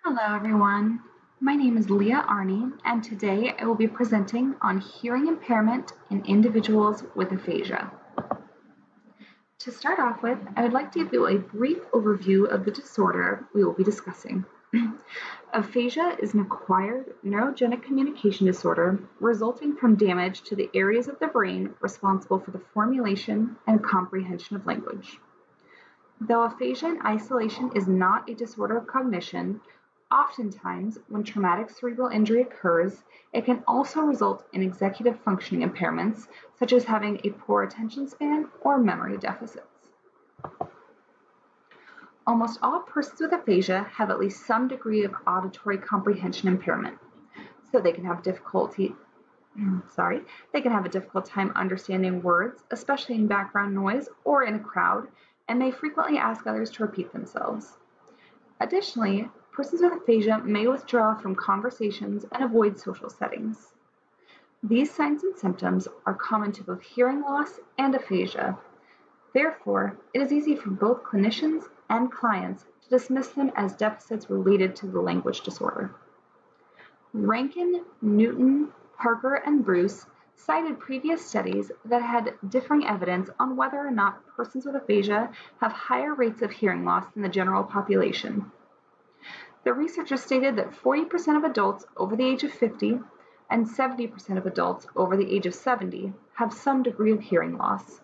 Hello everyone, my name is Leah Arney and today I will be presenting on hearing impairment in individuals with aphasia. To start off with, I would like to give you a brief overview of the disorder we will be discussing. Aphasia is an acquired neurogenic communication disorder resulting from damage to the areas of the brain responsible for the formulation and comprehension of language. Though aphasia in isolation is not a disorder of cognition, oftentimes when traumatic cerebral injury occurs, it can also result in executive functioning impairments, such as having a poor attention span or memory deficits. Almost all persons with aphasia have at least some degree of auditory comprehension impairment, so they can have a difficult time understanding words, especially in background noise or in a crowd, and may frequently ask others to repeat themselves. Additionally, persons with aphasia may withdraw from conversations and avoid social settings. These signs and symptoms are common to both hearing loss and aphasia. Therefore, it is easy for both clinicians and clients to dismiss them as deficits related to the language disorder. Rankin, Newton, Parker, and Bruce cited previous studies that had differing evidence on whether or not persons with aphasia have higher rates of hearing loss than the general population. The researchers stated that 40% of adults over the age of 50 and 70% of adults over the age of 70 have some degree of hearing loss.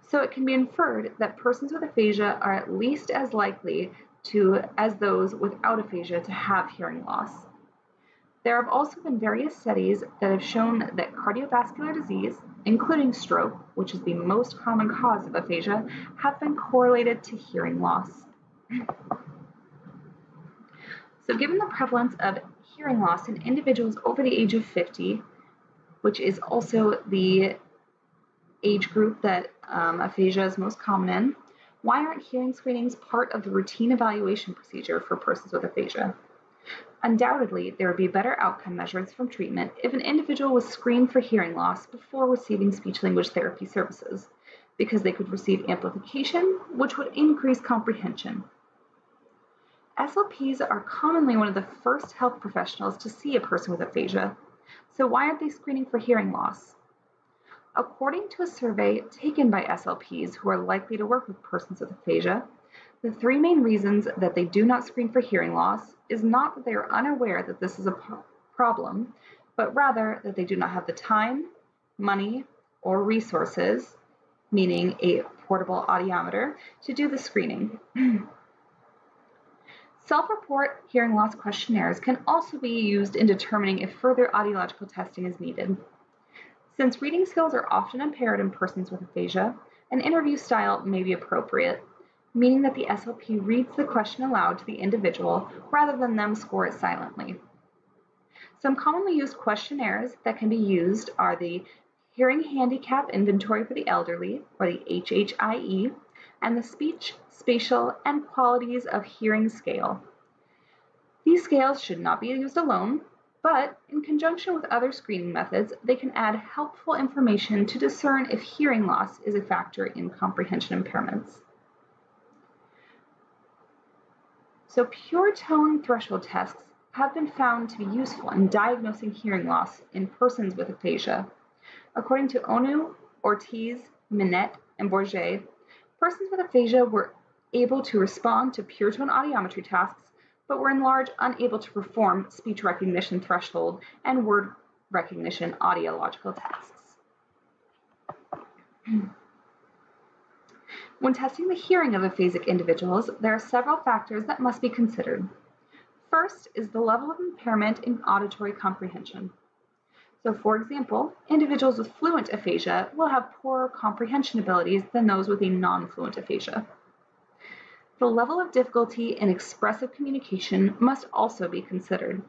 So it can be inferred that persons with aphasia are at least as likely as those without aphasia to have hearing loss. There have also been various studies that have shown that cardiovascular disease, including stroke, which is the most common cause of aphasia, have been correlated to hearing loss. So given the prevalence of hearing loss in individuals over the age of 50, which is also the age group that aphasia is most common in, why aren't hearing screenings part of the routine evaluation procedure for persons with aphasia? Undoubtedly, there would be better outcome measures from treatment if an individual was screened for hearing loss before receiving speech-language therapy services, because they could receive amplification, which would increase comprehension. SLPs are commonly one of the first health professionals to see a person with aphasia, so why aren't they screening for hearing loss? According to a survey taken by SLPs who are likely to work with persons with aphasia, the three main reasons that they do not screen for hearing loss is not that they are unaware that this is a problem, but rather that they do not have the time, money, or resources, meaning a portable audiometer, to do the screening. Self-report hearing loss questionnaires can also be used in determining if further audiological testing is needed. Since reading skills are often impaired in persons with aphasia, an interview style may be appropriate, meaning that the SLP reads the question aloud to the individual rather than them score it silently. Some commonly used questionnaires that can be used are the Hearing Handicap Inventory for the Elderly, or the HHIE, and the Speech, Spatial, and Qualities of Hearing Scale. These scales should not be used alone, but in conjunction with other screening methods, they can add helpful information to discern if hearing loss is a factor in comprehension impairments. So pure tone threshold tests have been found to be useful in diagnosing hearing loss in persons with aphasia. According to Onu, Ortiz, Minette, and Bourget, persons with aphasia were able to respond to pure tone audiometry tasks, but were in large unable to perform speech recognition threshold and word recognition audiological tasks. When testing the hearing of aphasic individuals, there are several factors that must be considered. First is the level of impairment in auditory comprehension. So, for example, individuals with fluent aphasia will have poorer comprehension abilities than those with a non-fluent aphasia. The level of difficulty in expressive communication must also be considered,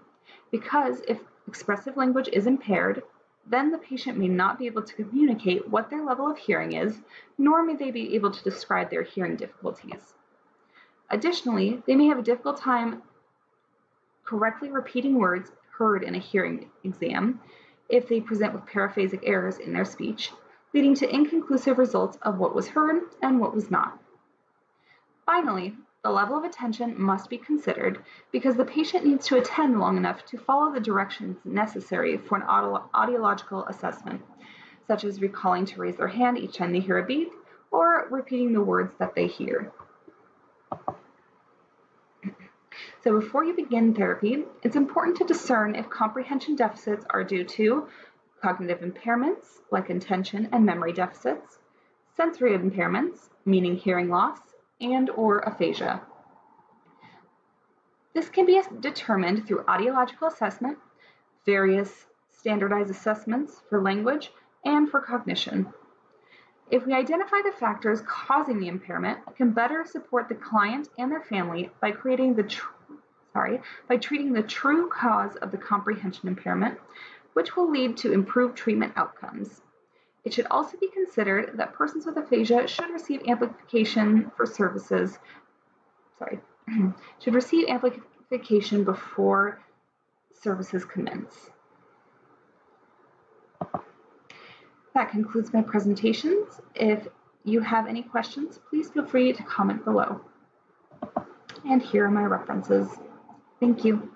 because if expressive language is impaired, then the patient may not be able to communicate what their level of hearing is, nor may they be able to describe their hearing difficulties. Additionally, they may have a difficult time correctly repeating words heard in a hearing exam if they present with paraphasic errors in their speech, leading to inconclusive results of what was heard and what was not. Finally, The level of attention must be considered because the patient needs to attend long enough to follow the directions necessary for an audiological assessment, such as recalling to raise their hand each time they hear a beep or repeating the words that they hear. So before you begin therapy, it's important to discern if comprehension deficits are due to cognitive impairments, like attention and memory deficits, sensory impairments, meaning hearing loss, and/or aphasia. This can be determined through audiological assessment, various standardized assessments for language, and for cognition. If we identify the factors causing the impairment, we can better support the client and their family by treating the true cause of the comprehension impairment, which will lead to improved treatment outcomes. It should also be considered that persons with aphasia should receive amplification before services commence. That concludes my presentations. If you have any questions, please feel free to comment below. And here are my references. Thank you.